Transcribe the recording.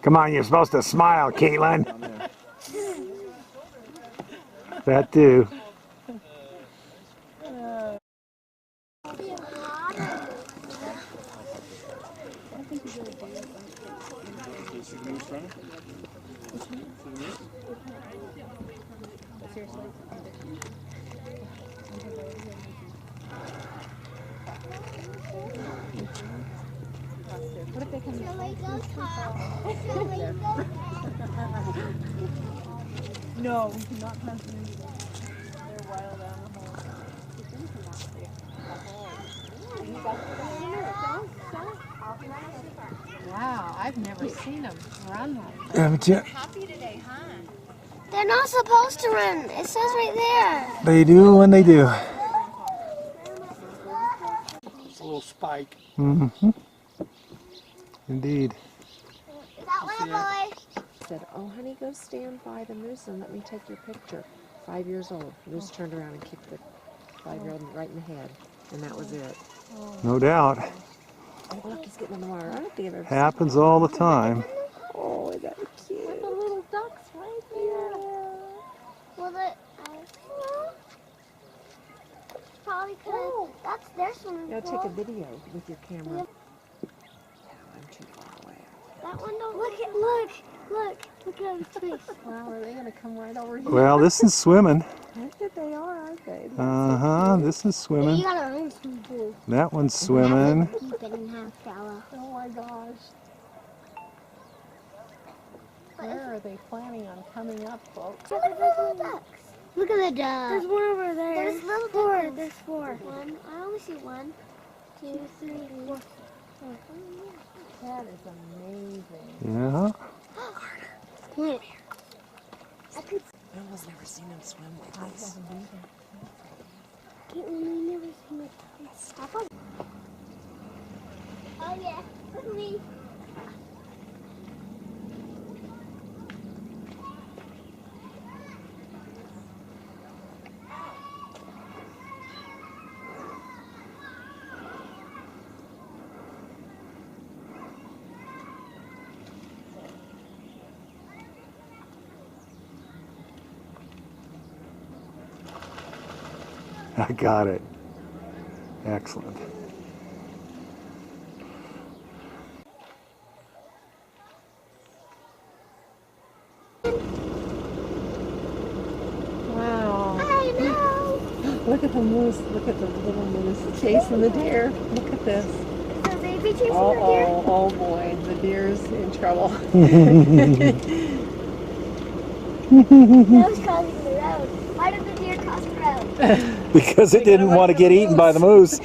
Come on, you're supposed to smile, Caitlin. That too. What if they come No, we cannot pass them into them. They're wild animals. Wow, I've never seen them run like that. They're Happy today, huh? They're not supposed to run. It says right there. They do when they do. It's a little spike. Mm-hmm. Indeed. Is that one a boy? Said, "Oh, honey, go stand by the moose and let me take your picture." 5 years old. Moose turned around and kicked the 5-year-old right in the head, and that was it. No doubt. Oh, look, he's getting in the water. I don't think I've ever Happens all the time. Oh, is that cute? The little ducks right there. Well, probably because that's their swimming Now pool. take a video with your camera. No, I'm too far away. That one don't look at his face. Wow, are they going to come right over here? Well, this is swimming. I think they are, aren't they? Uh-huh, this is You swimming. got our own swimming pool. That one's swimming. Keep it in half shallow. Oh my gosh. Where are they planning on coming up, folks? Look at the little ducks. Look at the ducks. There's one over there. There's little four. There's four. One. I only see 1, 2, 3, 4. That is amazing. Yeah. Come here. I've never seen them swim like this. Caitlin, I never seen it. Stop on. Oh yeah, look at me. I got it. Excellent. Wow. I know. Look at the moose. Look at the little moose chasing the deer. Look at this. Is the baby chasing the deer? Oh boy. The deer's in trouble. That was crossing the road. Why did the deer cross the road? Because it didn't want to get eaten by the moose.